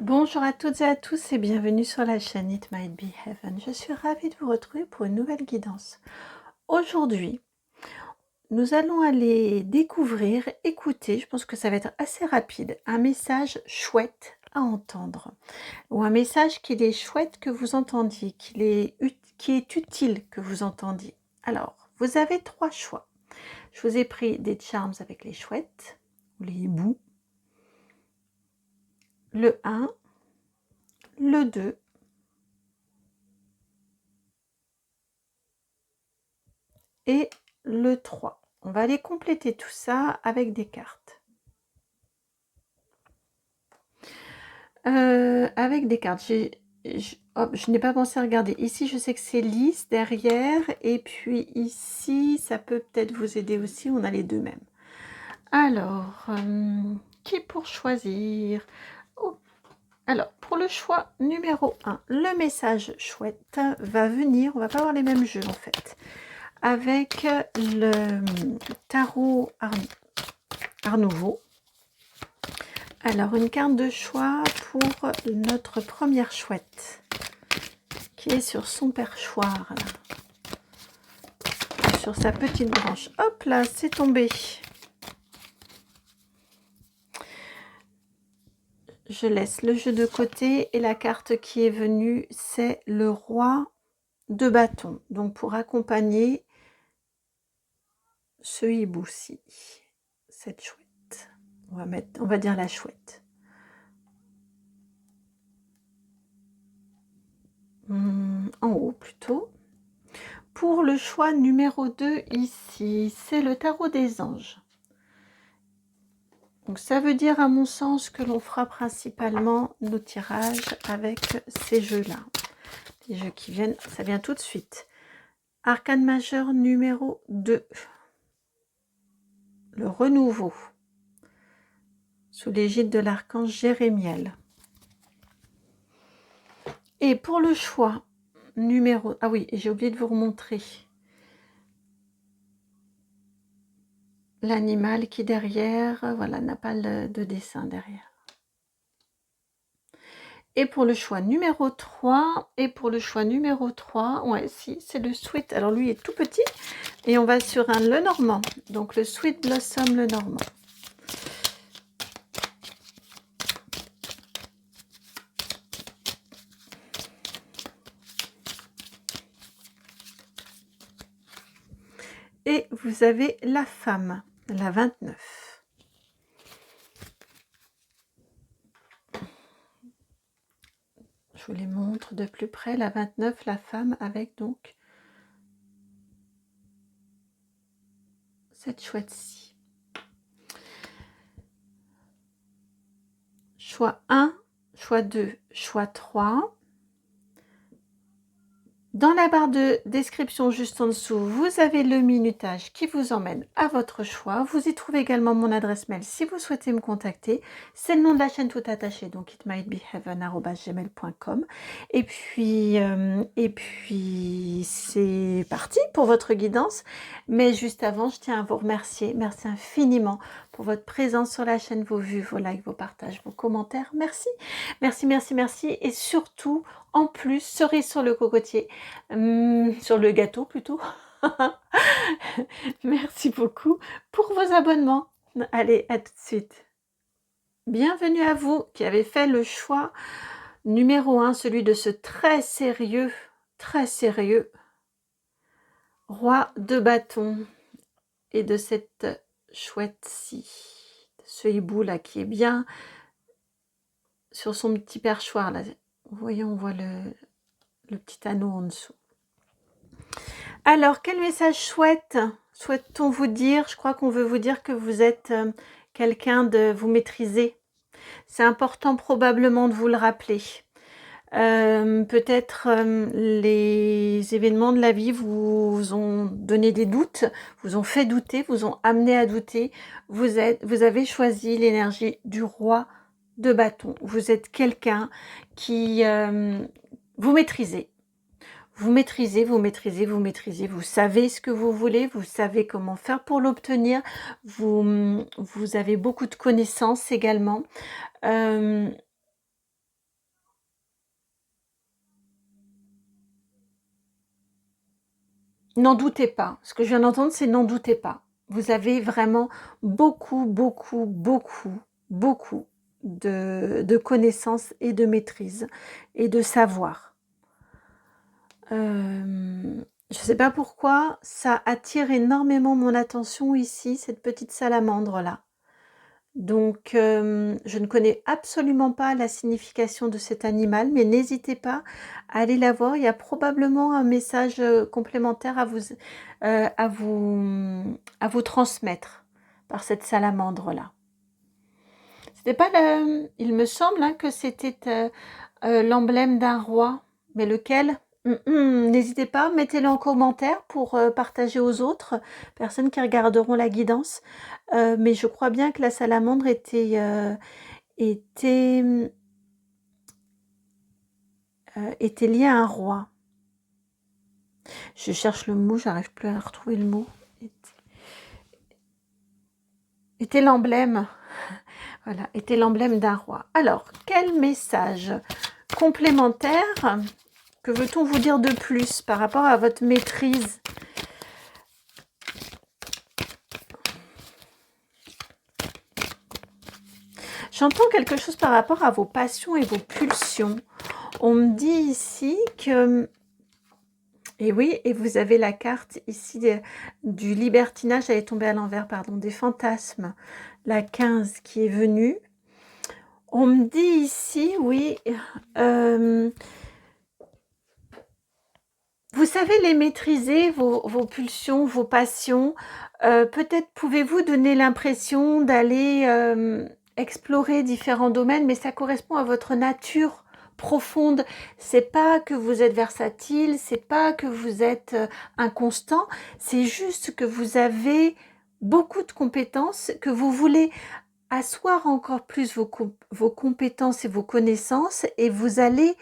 Bonjour à toutes et à tous et bienvenue sur la chaîne It Might Be Heaven. Je suis ravie de vous retrouver pour une nouvelle guidance. Aujourd'hui, nous allons aller découvrir, écouter, je pense que ça va être assez rapide, un message chouette à entendre. Ou un message qu'il est chouette que vous entendiez, qui est utile que vous entendiez. Alors, vous avez trois choix. Je vous ai pris des charms avec les chouettes, ou les hiboux. Le 1, le 2 et le 3. On va aller compléter tout ça avec des cartes. Avec des cartes, je n'ai pas pensé à regarder. Ici, je sais que c'est lisse derrière. Et puis ici, ça peut peut-être vous aider aussi. On a les deux mêmes. Alors, qui pour choisir? Oh. Alors, pour le choix numéro 1, le message chouette va venir. On va pas avoir les mêmes jeux en fait. Avec le tarot Art Nouveau. Alors, une carte de choix pour notre première chouette qui est sur son perchoir, là. Sur sa petite branche. Hop là, c'est tombé. Je laisse le jeu de côté et la carte qui est venue, c'est le roi de bâton. Donc, pour accompagner ce hibou-ci, cette chouette. On va dire la chouette. En haut plutôt. Pour le choix numéro 2 ici, c'est le tarot des anges. Donc ça veut dire à mon sens que l'on fera principalement nos tirages avec ces jeux-là. Les jeux qui viennent, ça vient tout de suite. Arcane majeur numéro 2. Le renouveau. Sous l'égide de l'archange Jérémiel. Et pour le choix numéro... Ah oui, j'ai oublié de vous remontrer. L'animal qui derrière, voilà, n'a pas de dessin derrière. Et pour le choix numéro 3, ouais, si, c'est le Sweet. Alors lui est tout petit et on va sur un Lenormand. Donc le Sweet Blossom Lenormand. Et vous avez la femme, la 29. Je vous les montre de plus près, la 29, la femme avec donc cette chouette-ci. Choix 1, choix 2, choix 3. Dans la barre de description juste en dessous, vous avez le minutage qui vous emmène à votre choix. Vous y trouvez également mon adresse mail si vous souhaitez me contacter. C'est le nom de la chaîne tout attaché, donc itmightbeheaven@gmail.com. Et puis c'est parti pour votre guidance. Mais juste avant, je tiens à vous remercier. Merci infiniment pour votre présence sur la chaîne, vos vues, vos likes, vos partages, vos commentaires. Merci, merci, merci, merci. Et surtout, en plus, cerise sur le cocotier. Sur le gâteau plutôt. Merci beaucoup pour vos abonnements. Allez, à tout de suite. Bienvenue à vous qui avez fait le choix numéro 1, celui de ce très sérieux roi de bâton et de cette chouette-ci, ce hibou là qui est bien sur son petit perchoir là. Voyons, on voit le petit anneau en dessous. Alors, quel message chouette souhaite-t-on vous dire? Je crois qu'on veut vous dire que vous êtes quelqu'un de vous maîtriser. C'est important probablement de vous le rappeler. Peut-être les événements de la vie vous ont donné des doutes, vous ont fait douter, vous ont amené à douter. Vous avez choisi l'énergie du roi de bâton. Vous êtes quelqu'un qui vous maîtrisez. Vous maîtrisez, vous savez ce que vous voulez, vous savez comment faire pour l'obtenir, vous avez beaucoup de connaissances également. N'en doutez pas. Ce que je viens d'entendre, c'est n'en doutez pas. Vous avez vraiment beaucoup, beaucoup, beaucoup, beaucoup de connaissances et de maîtrise et de savoir. Je ne sais pas pourquoi, ça attire énormément mon attention ici, cette petite salamandre-là. Donc, je ne connais absolument pas la signification de cet animal, mais n'hésitez pas à aller la voir. Il y a probablement un message complémentaire à vous transmettre par cette salamandre-là. C'était pas il me semble hein, que c'était l'emblème d'un roi, mais lequel? N'hésitez pas, mettez-le en commentaire pour partager aux autres personnes qui regarderont la guidance. Mais je crois bien que la salamandre était, était liée à un roi. Je cherche le mot, j'arrive plus à retrouver le mot. Était l'emblème. Voilà, était l'emblème d'un roi. Alors, quel message complémentaire que veut-on vous dire de plus par rapport à votre maîtrise? J'entends quelque chose par rapport à vos passions et vos pulsions. On me dit ici que... Et oui, et vous avez la carte ici du libertinage, elle est tombée à l'envers, pardon, des fantasmes. La 15 qui est venue. On me dit ici, oui, vous savez les maîtriser, vos pulsions, vos passions. Peut-être pouvez-vous donner l'impression d'aller explorer différents domaines, mais ça correspond à votre nature profonde. C'est pas que vous êtes versatile, c'est pas que vous êtes inconstant, c'est juste que vous avez beaucoup de compétences, que vous voulez asseoir encore plus vos compétences et vos connaissances, et vous avez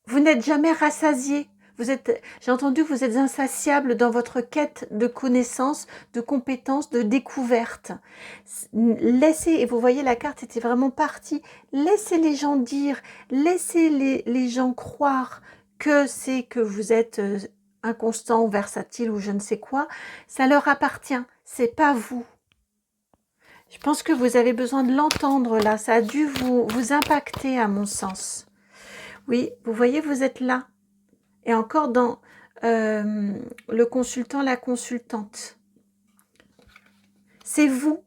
vous n'êtes jamais rassasié. J'ai entendu, vous êtes insatiable dans votre quête de connaissances, de compétences, de découvertes. Laissez, et vous voyez, la carte était vraiment partie. Laissez les gens dire, laissez les gens croire que c'est que vous êtes inconstant ou versatile ou je ne sais quoi. Ça leur appartient, c'est pas vous. Je pense que vous avez besoin de l'entendre là. Ça a dû vous impacter à mon sens. Oui, vous voyez, vous êtes là. Et encore dans le consultant, la consultante. C'est vous.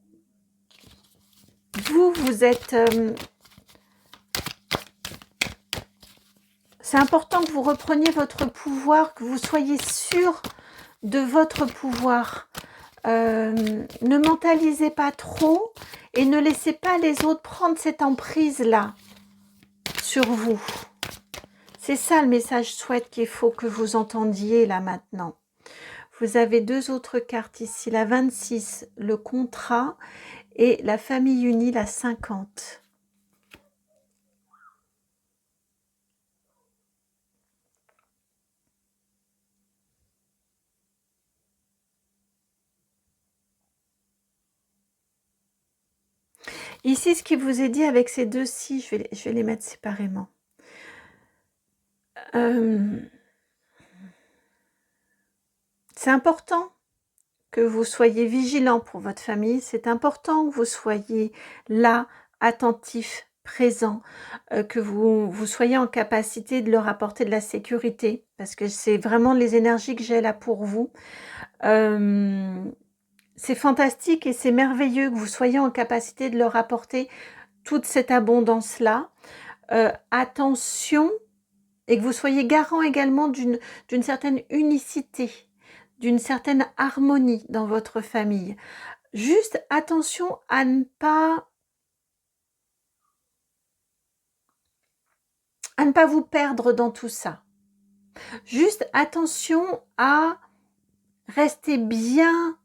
Vous êtes... c'est important que vous repreniez votre pouvoir, que vous soyez sûr de votre pouvoir. Ne mentalisez pas trop et ne laissez pas les autres prendre cette emprise-là sur vous. C'est ça le message souhaite qu'il faut que vous entendiez là maintenant. Vous avez deux autres cartes ici, la 26, le contrat, et la famille unie, la 50. Ici, ce qui vous est dit avec ces deux-ci, je vais les mettre séparément. C'est important que vous soyez vigilant pour votre famille. C'est important que vous soyez là, attentif, présent, que vous soyez en capacité de leur apporter de la sécurité, parce que c'est vraiment les énergies que j'ai là pour vous. C'est fantastique et c'est merveilleux que vous soyez en capacité de leur apporter toute cette abondance-là. Attention, et que vous soyez garant également d'une certaine unicité, d'une certaine harmonie dans votre famille. Juste attention à ne pas vous perdre dans tout ça. Juste attention à rester bien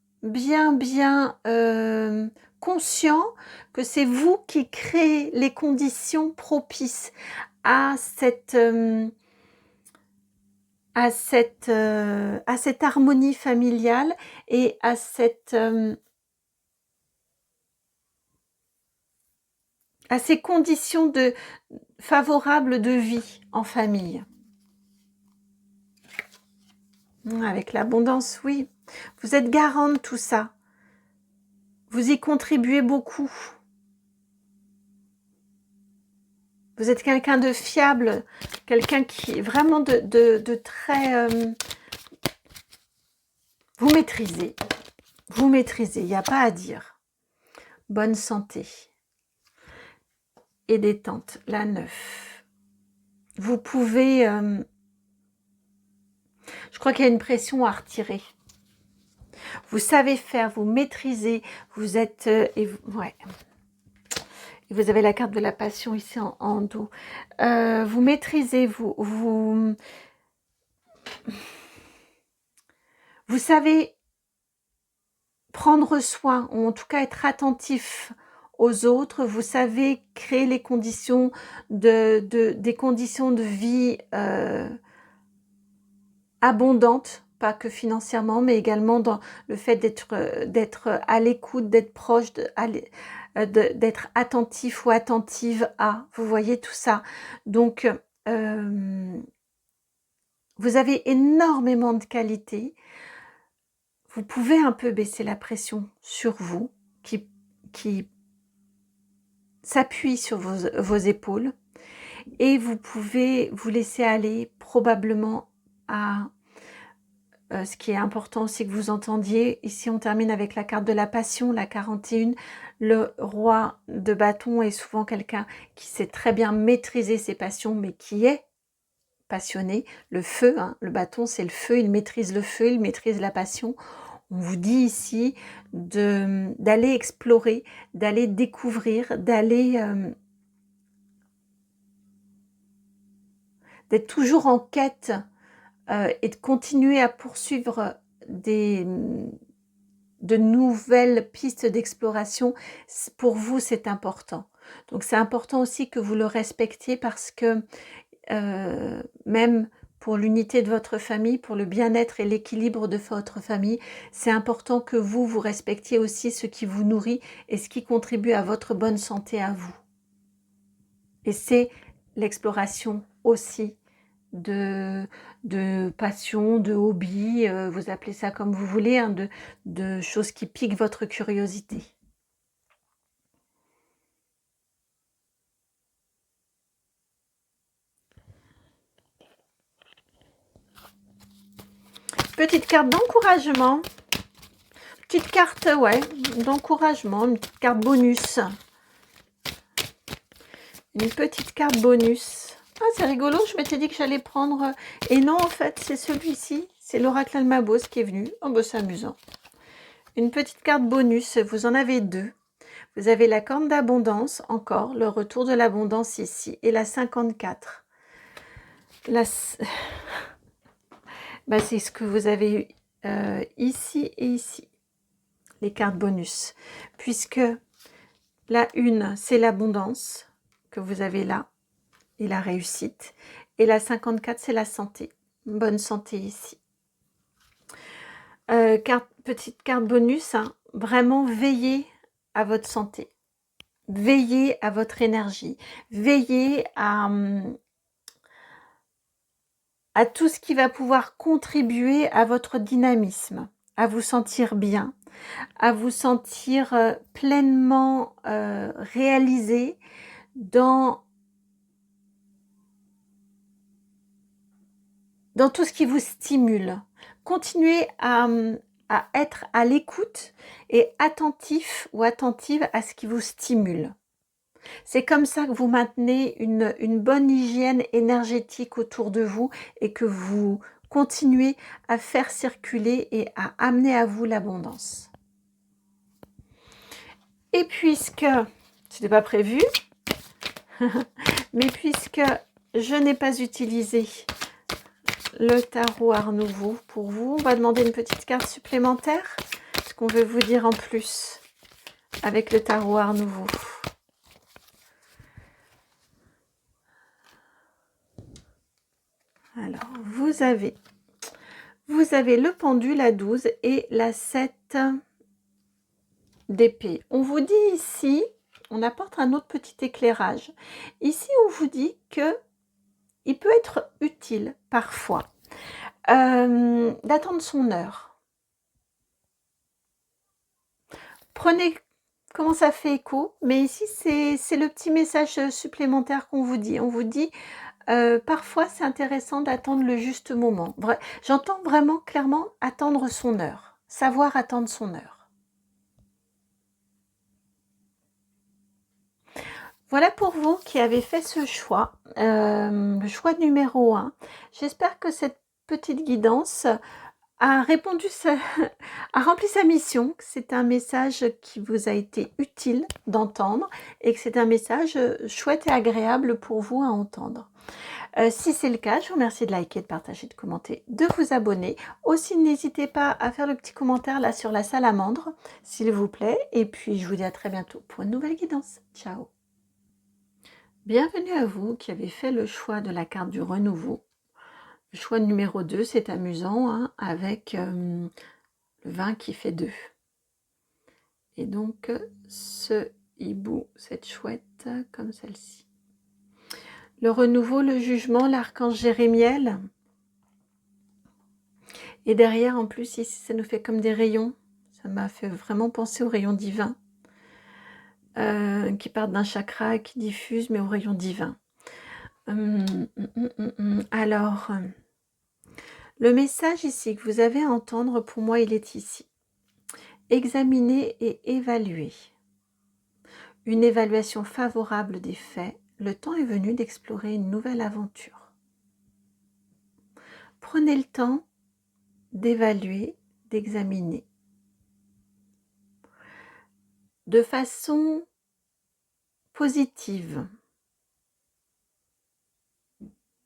conscient que c'est vous qui créez les conditions propices à cette harmonie familiale et à ces conditions favorable de vie en famille. Avec l'abondance, oui. Vous êtes garant de tout ça. Vous y contribuez beaucoup. Vous êtes quelqu'un de fiable, quelqu'un qui est vraiment de très... vous maîtrisez, il n'y a pas à dire. Bonne santé et détente, la 9. Vous pouvez... je crois qu'il y a une pression à retirer. Vous savez faire, vous maîtrisez, vous êtes... ouais. Et vous avez la carte de la passion ici en dos. Vous maîtrisez, vous savez prendre soin, ou en tout cas être attentif aux autres. Vous savez créer les conditions des conditions de vie abondantes, pas que financièrement, mais également dans le fait d'être à l'écoute, d'être proche, d'être attentif ou attentive à. Vous voyez tout ça. Donc, vous avez énormément de qualités. Vous pouvez un peu baisser la pression sur vous, qui s'appuie sur vos épaules, et vous pouvez vous laisser aller probablement à ce qui est important aussi que vous entendiez. Ici, on termine avec la carte de la passion, la 41. Le roi de bâton est souvent quelqu'un qui sait très bien maîtriser ses passions, mais qui est passionné. Le feu, hein, le bâton, c'est le feu. Il maîtrise le feu, il maîtrise la passion. On vous dit ici d'aller explorer, d'aller découvrir, d'être toujours en quête et de continuer à poursuivre de nouvelles pistes d'exploration. Pour vous, c'est important. Donc, c'est important aussi que vous le respectiez parce que même pour l'unité de votre famille, pour le bien-être et l'équilibre de votre famille, c'est important que vous respectiez aussi ce qui vous nourrit et ce qui contribue à votre bonne santé à vous. Et c'est l'exploration aussi de passion, de hobby, vous appelez ça comme vous voulez, hein, de choses qui piquent votre curiosité. Petite carte d'encouragement. Petite carte, ouais, d'encouragement, une petite carte bonus. Une petite carte bonus. Ah, c'est rigolo, je m'étais dit que j'allais prendre... Et non, en fait, c'est celui-ci. C'est l'oracle Almabos qui est venu. Oh, bah, c'est amusant. Une petite carte bonus, vous en avez deux. Vous avez la corne d'abondance, encore, le retour de l'abondance ici, et la 54. Bah, c'est ce que vous avez eu ici et ici, les cartes bonus. Puisque la 1, c'est l'abondance que vous avez là, et la réussite. Et la 54, c'est la santé. Bonne santé ici. Petite carte bonus, hein, vraiment veillez à votre santé. Veillez à votre énergie. Veillez à tout ce qui va pouvoir contribuer à votre dynamisme, à vous sentir bien, à vous sentir pleinement réalisé dans tout ce qui vous stimule. Continuez à être à l'écoute et attentif ou attentive à ce qui vous stimule. C'est comme ça que vous maintenez une bonne hygiène énergétique autour de vous et que vous continuez à faire circuler et à amener à vous l'abondance. Et puisque, ce n'était pas prévu, mais puisque je n'ai pas utilisé le tarot Art Nouveau pour vous, on va demander une petite carte supplémentaire. Ce qu'on veut vous dire en plus avec le tarot Art Nouveau. Alors, vous avez le pendule à 12 et la 7 d'épée. On vous dit ici on apporte un autre petit éclairage. Ici, on vous dit que il peut être utile parfois d'attendre son heure. Prenez comment ça fait écho, mais ici, c'est le petit message supplémentaire qu'on vous dit. On vous dit, parfois, c'est intéressant d'attendre le juste moment. J'entends vraiment clairement attendre son heure, savoir attendre son heure. Voilà pour vous qui avez fait ce choix, le choix numéro 1. J'espère que cette petite guidance a répondu, a rempli sa mission, que c'est un message qui vous a été utile d'entendre et que c'est un message chouette et agréable pour vous à entendre. Si c'est le cas, je vous remercie de liker, de partager, de commenter, de vous abonner. Aussi, n'hésitez pas à faire le petit commentaire là sur la salamandre, s'il vous plaît. Et puis, je vous dis à très bientôt pour une nouvelle guidance. Ciao! Bienvenue à vous qui avez fait le choix de la carte du renouveau. Le choix numéro 2, c'est amusant, hein, avec le 20 qui fait 2. Et donc, ce hibou, cette chouette, comme celle-ci. Le renouveau, le jugement, l'archange Jérémiel. Et derrière, en plus, ici, ça nous fait comme des rayons. Ça m'a fait vraiment penser aux rayons divins. Qui partent d'un chakra, qui diffusent, mais aux rayons divins. Alors, le message ici que vous avez à entendre, pour moi, il est ici. Examiner et évaluer. Une évaluation favorable des faits. Le temps est venu d'explorer une nouvelle aventure. Prenez le temps d'évaluer, d'examiner. De façon positive.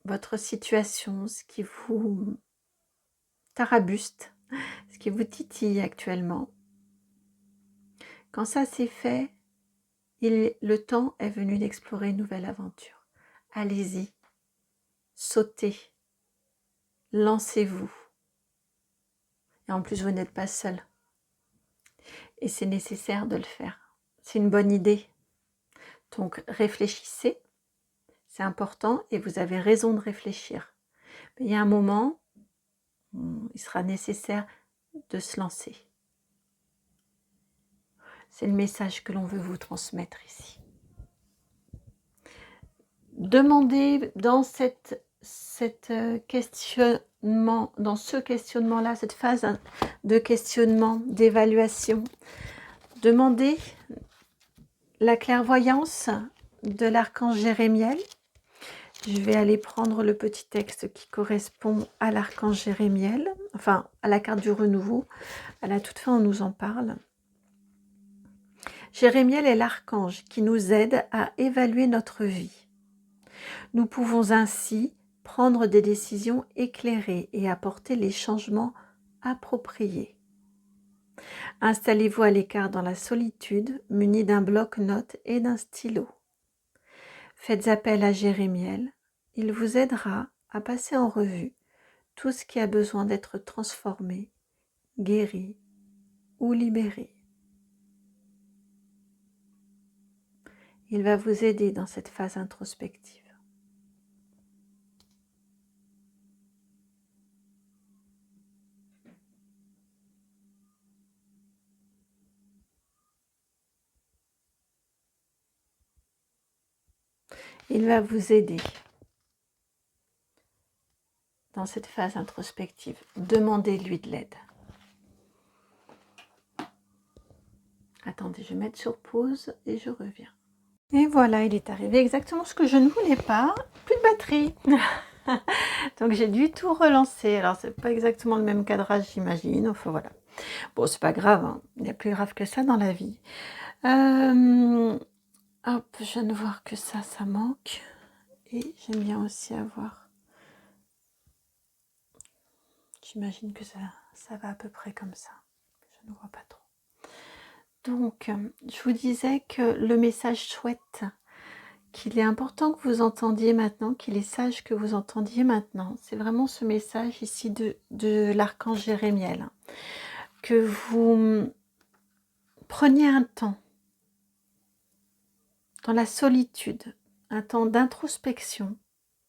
Votre situation, ce qui vous tarabuste, ce qui vous titille actuellement. Quand ça c'est fait, le temps est venu d'explorer une nouvelle aventure. Allez-y, sautez, lancez-vous. Et en plus, vous n'êtes pas seul. Et c'est nécessaire de le faire. C'est une bonne idée. Donc, réfléchissez. C'est important et vous avez raison de réfléchir. Mais il y a un moment, il sera nécessaire de se lancer. C'est le message que l'on veut vous transmettre ici. Demandez dans ce questionnement-là, cette phase de questionnement, d'évaluation, demandez la clairvoyance de l'archange Jérémiel. Je vais aller prendre le petit texte qui correspond à l'archange Jérémiel, enfin à la carte du renouveau. À la toute fin, on nous en parle. Jérémiel est l'archange qui nous aide à évaluer notre vie. Nous pouvons ainsi prendre des décisions éclairées et apporter les changements appropriés. Installez-vous à l'écart dans la solitude, muni d'un bloc-notes et d'un stylo. Faites appel à Jérémiel, il vous aidera à passer en revue tout ce qui a besoin d'être transformé, guéri ou libéré. Il va vous aider dans cette phase introspective. Il va vous aider dans cette phase introspective. Demandez-lui de l'aide. Attendez, je vais mettre sur pause et je reviens. Et voilà, il est arrivé exactement ce que je ne voulais pas. Plus de batterie. Donc j'ai dû tout relancer. Alors c'est pas exactement le même cadrage, j'imagine. Enfin voilà. Bon, c'est pas grave, hein. Il y a plus grave que ça dans la vie. Hop, je viens de voir que ça manque. Et j'aime bien aussi avoir... J'imagine que ça va à peu près comme ça. Je ne vois pas trop. Donc, je vous disais que le message chouette, qu'il est important que vous entendiez maintenant, qu'il est sage que vous entendiez maintenant, c'est vraiment ce message ici de l'archange Jérémiel. Que vous preniez un temps dans la solitude, un temps d'introspection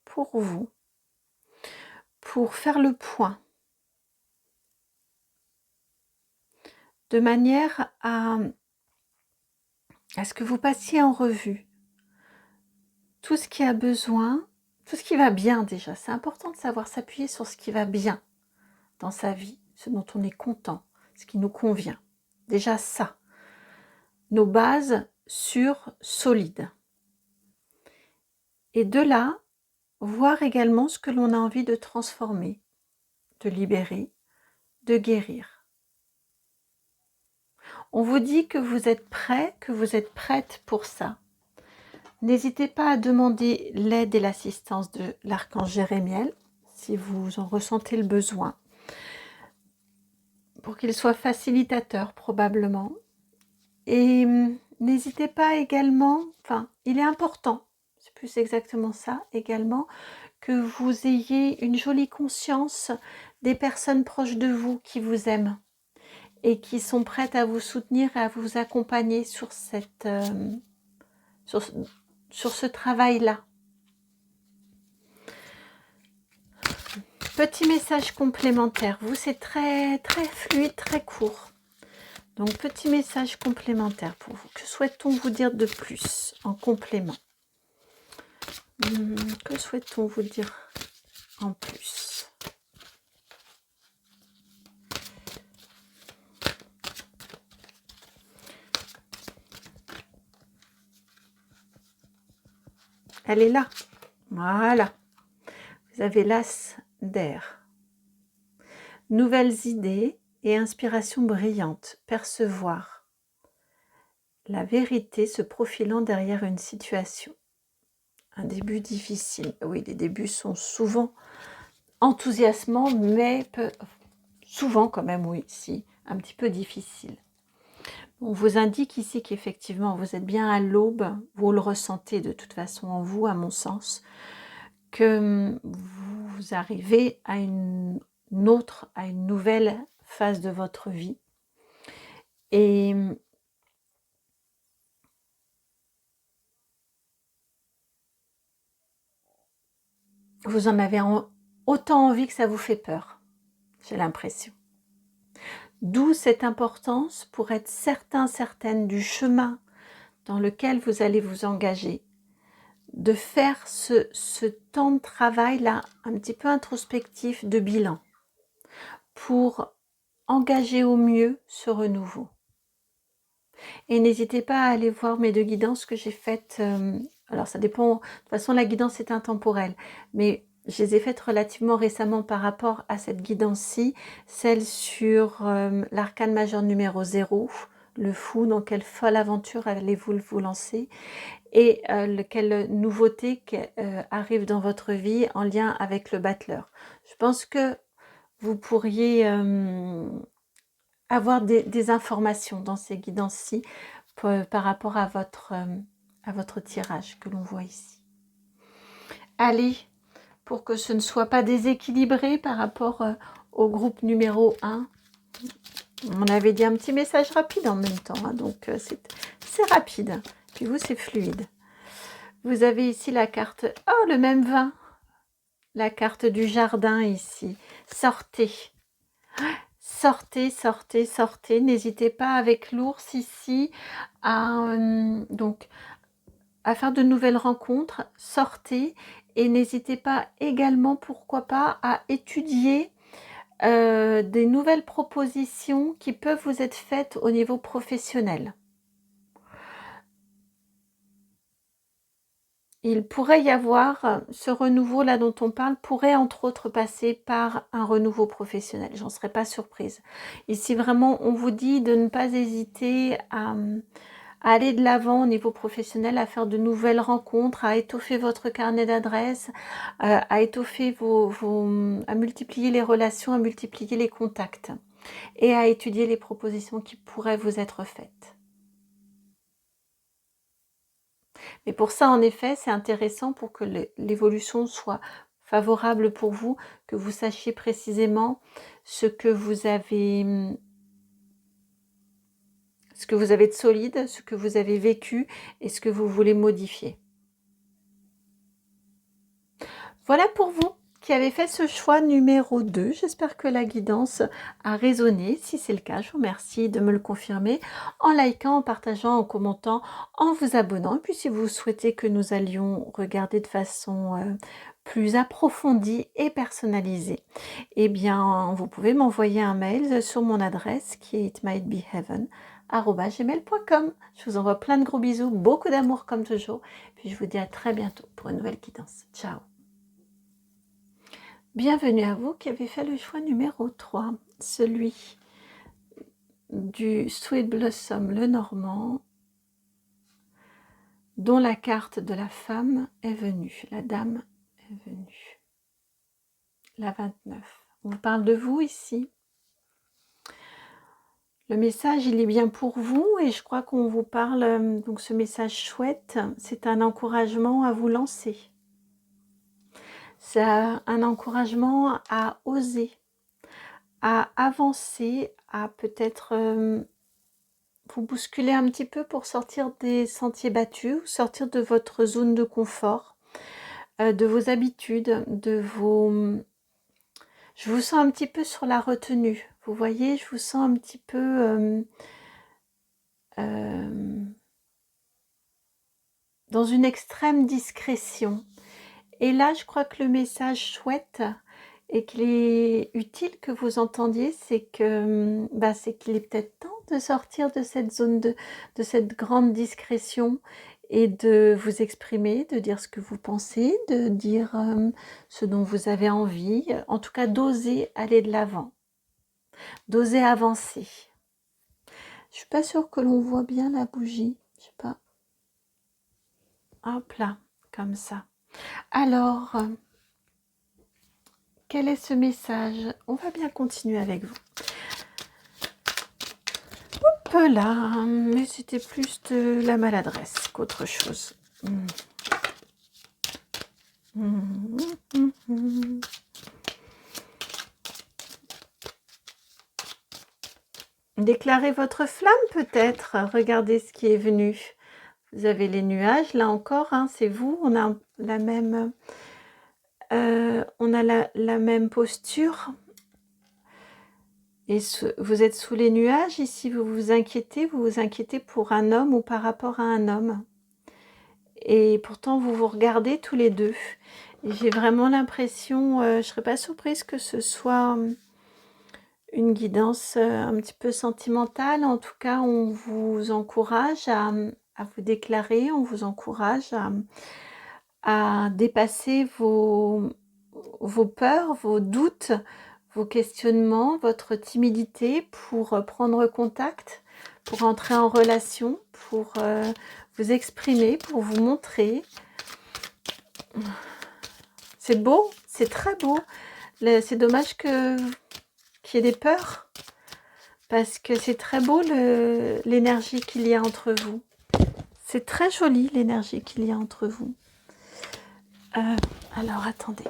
pour vous, pour faire le point, de manière à ce que vous passiez en revue tout ce qui a besoin, tout ce qui va bien déjà. C'est important de savoir s'appuyer sur ce qui va bien dans sa vie, ce dont on est content, ce qui nous convient. Déjà ça, nos bases sûres, solides. Et de là, voir également ce que l'on a envie de transformer, de libérer, de guérir. On vous dit que vous êtes prêt, que vous êtes prête pour ça. N'hésitez pas à demander l'aide et l'assistance de l'archange Jérémiel, si vous en ressentez le besoin, pour qu'il soit facilitateur probablement. Et n'hésitez pas également, enfin, il est important, c'est plus exactement ça également, que vous ayez une jolie conscience des personnes proches de vous qui vous aiment et qui sont prêtes à vous soutenir et à vous accompagner sur sur ce travail-là. Petit message complémentaire. Vous, c'est très, très fluide, très court. Donc, petit message complémentaire pour vous. Que souhaite-t-on vous dire de plus en complément? Que souhaite-t-on vous dire en plus? Elle est là. Voilà. Vous avez l'as d'air. Nouvelles idées et inspiration brillante. Percevoir la vérité se profilant derrière une situation. Un début difficile. Oui, les débuts sont souvent enthousiasmants, mais souvent quand même, oui, si, un petit peu difficiles. On vous indique ici qu'effectivement, vous êtes bien à l'aube, vous le ressentez de toute façon en vous, à mon sens, que vous arrivez à une nouvelle phase de votre vie. Et vous en avez autant envie que ça vous fait peur, j'ai l'impression. D'où cette importance pour être certaine du chemin dans lequel vous allez vous engager, de faire ce temps de travail-là, un petit peu introspectif de bilan, pour engager au mieux ce renouveau. Et n'hésitez pas à aller voir mes deux guidances que j'ai faites. Alors ça dépend, de toute façon la guidance est intemporelle, mais je les ai faites relativement récemment par rapport à cette guidance-ci, celle sur l'arcane majeur numéro 0, le fou, dans quelle folle aventure allez-vous vous lancer, et quelle nouveauté arrive dans votre vie en lien avec le battleur. Je pense que vous pourriez avoir des informations dans ces guidances-ci par rapport à votre tirage que l'on voit ici. Allez, pour que ce ne soit pas déséquilibré par rapport au groupe numéro 1, on avait dit un petit message rapide en même temps, hein, donc c'est rapide, puis vous c'est fluide. Vous avez ici la carte, oh le même vin, la carte du jardin ici, sortez. Sortez, sortez, sortez. N'hésitez pas avec l'ours ici à faire de nouvelles rencontres. Sortez et n'hésitez pas également, pourquoi pas, à étudier des nouvelles propositions qui peuvent vous être faites au niveau professionnel. Il pourrait y avoir, ce renouveau-là dont on parle, pourrait entre autres passer par un renouveau professionnel. J'en serais pas surprise. Ici, vraiment, on vous dit de ne pas hésiter à aller de l'avant au niveau professionnel, à faire de nouvelles rencontres, à étoffer votre carnet d'adresses, à étoffer à multiplier les relations, à multiplier les contacts et à étudier les propositions qui pourraient vous être faites. Mais pour ça, en effet, c'est intéressant pour que l'évolution soit favorable pour vous, que vous sachiez précisément ce que vous avez ce que vous avez de solide, ce que vous avez vécu et ce que vous voulez modifier. Voilà pour vous qui avez fait ce choix numéro 2. J'espère que la guidance a résonné. Si c'est le cas, je vous remercie de me le confirmer en likant, en partageant, en commentant, en vous abonnant. Et puis si vous souhaitez que nous allions regarder de façon plus approfondie et personnalisée, eh bien vous pouvez m'envoyer un mail sur mon adresse qui est itmightbeheaven@gmail.com. Je vous envoie plein de gros bisous, beaucoup d'amour comme toujours. Puis je vous dis à très bientôt pour une nouvelle guidance. Ciao. Bienvenue à vous qui avez fait le choix numéro 3, celui du Sweet Blossom le Normand, dont la carte de la femme est venue, la dame est venue, la 29. On parle de vous ici. Le message, il est bien pour vous et je crois qu'on vous parle, donc ce message chouette, c'est un encouragement à vous lancer. C'est un encouragement à oser, à avancer, à peut-être vous bousculer un petit peu pour sortir des sentiers battus, sortir de votre zone de confort, de vos habitudes, de vos... Je vous sens un petit peu sur la retenue, vous voyez, je vous sens un petit peu dans une extrême discrétion. Et là, je crois que le message chouette et qu'il est utile que vous entendiez, c'est que c'est qu'il est peut-être temps de sortir de cette zone de cette grande discrétion et de vous exprimer, de dire ce que vous pensez, de dire ce dont vous avez envie, en tout cas d'oser aller de l'avant, d'oser avancer. Je suis pas sûre que l'on voit bien la bougie, je sais pas. Hop là, comme ça. Alors, quel est ce message? On va bien continuer avec vous. Hop là, mais c'était plus de la maladresse qu'autre chose. Déclarez votre flamme peut-être. Regardez ce qui est venu. Vous avez les nuages, là encore, hein, c'est vous. On a la même, la même posture. Et vous êtes sous les nuages. Ici, vous vous inquiétez pour un homme ou par rapport à un homme. Et pourtant, vous vous regardez tous les deux. J'ai vraiment l'impression, je ne serais pas surprise que ce soit une guidance un petit peu sentimentale. En tout cas, on vous encourage à vous déclarer, on vous encourage à dépasser vos peurs, vos doutes, vos questionnements, votre timidité pour prendre contact, pour entrer en relation, pour vous exprimer, pour vous montrer. C'est beau, c'est très beau. C'est dommage qu'il y ait des peurs, parce que c'est très beau l'énergie qu'il y a entre vous. C'est très joli l'énergie qu'il y a entre vous. Alors attendez,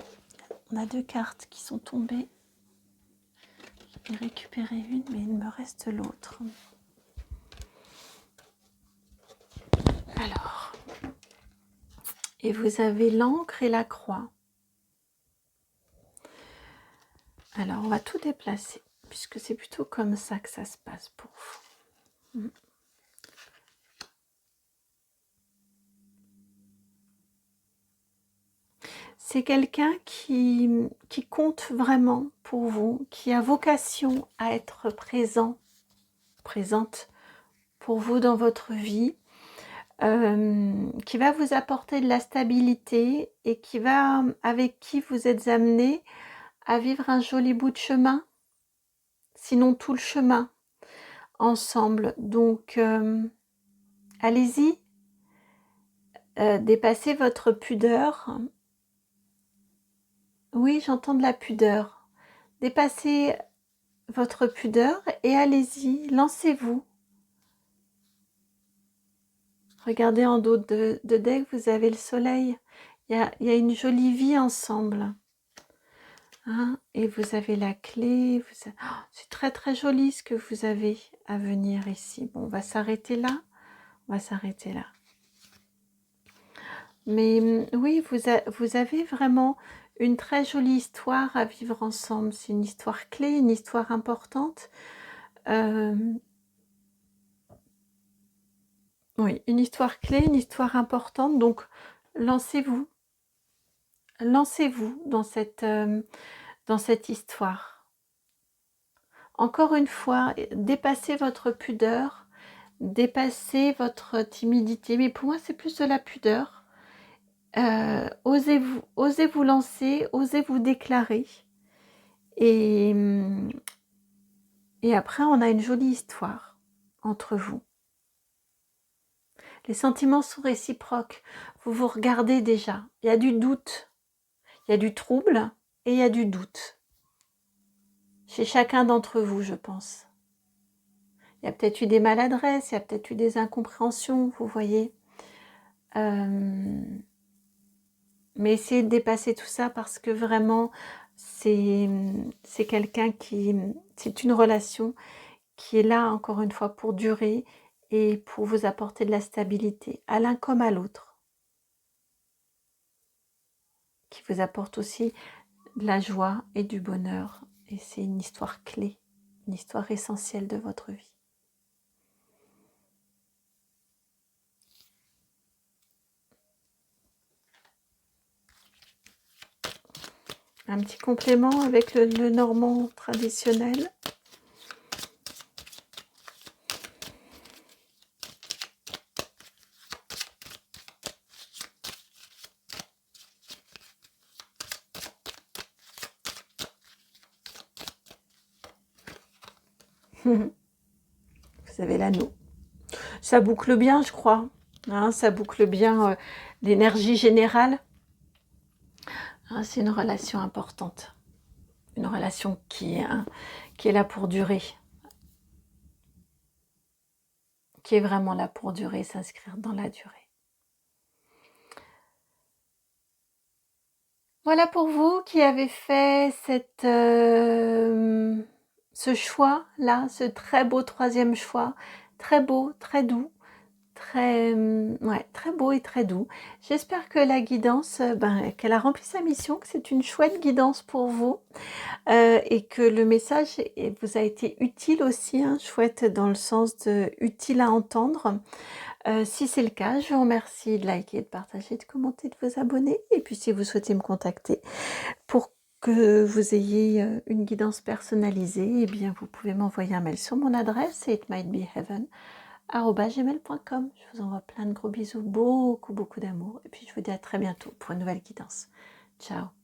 on a 2 cartes qui sont tombées. J'ai récupéré une, mais il me reste l'autre. Alors, et vous avez l'encre et la croix. Alors, on va tout déplacer, puisque c'est plutôt comme ça que ça se passe pour vous. C'est quelqu'un qui compte vraiment pour vous, qui a vocation à être présente pour vous dans votre vie, qui va vous apporter de la stabilité et avec qui vous êtes amené à vivre un joli bout de chemin, sinon tout le chemin ensemble. Donc, allez-y, dépassez votre pudeur. Oui, j'entends de la pudeur. Dépassez votre pudeur et allez-y, lancez-vous. Regardez en dos de deck, vous avez le soleil. Il y a une jolie vie ensemble. hein, et vous avez la clé. Oh, c'est très très joli ce que vous avez à venir ici. Bon, on va s'arrêter là. On va s'arrêter là. Mais oui, vous avez vraiment une très jolie histoire à vivre ensemble. C'est une histoire clé, une histoire importante. Oui, une histoire clé, une histoire importante. Donc, lancez-vous. Lancez-vous dans cette histoire. Encore une fois, dépassez votre pudeur, dépassez votre timidité. Mais pour moi, c'est plus de la pudeur. Osez vous lancer, osez vous déclarer. Et après, on a une jolie histoire entre vous. Les sentiments sont réciproques. Vous vous regardez déjà. Il y a du doute, il y a du trouble et il y a du doute. Chez chacun d'entre vous, je pense. Il y a peut-être eu des maladresses, il y a peut-être eu des incompréhensions, vous voyez. Mais essayez de dépasser tout ça parce que vraiment, c'est quelqu'un qui... C'est une relation qui est là, encore une fois, pour durer et pour vous apporter de la stabilité, à l'un comme à l'autre. Qui vous apporte aussi de la joie et du bonheur. Et c'est une histoire clé, une histoire essentielle de votre vie. Un petit complément avec le normand traditionnel. Vous avez l'anneau. Ça boucle bien, je crois. Hein, ça boucle bien l'énergie générale. Hein, c'est une relation importante. Une relation qui est là pour durer. Qui est vraiment là pour durer, s'inscrire dans la durée. Voilà pour vous qui avez fait ce choix-là, ce très beau troisième choix, très beau, très doux, très beau et très doux. J'espère que la guidance, qu'elle a rempli sa mission, que c'est une chouette guidance pour vous et que le message vous a été utile aussi, hein, chouette dans le sens de utile à entendre. Si c'est le cas, je vous remercie de liker, de partager, de commenter, de vous abonner. Et puis si vous souhaitez me contacter pour que vous ayez une guidance personnalisée, eh bien vous pouvez m'envoyer un mail sur mon adresse, itmightbeheaven@gmail.com. Je vous envoie plein de gros bisous, beaucoup d'amour. Et puis je vous dis à très bientôt pour une nouvelle guidance. Ciao.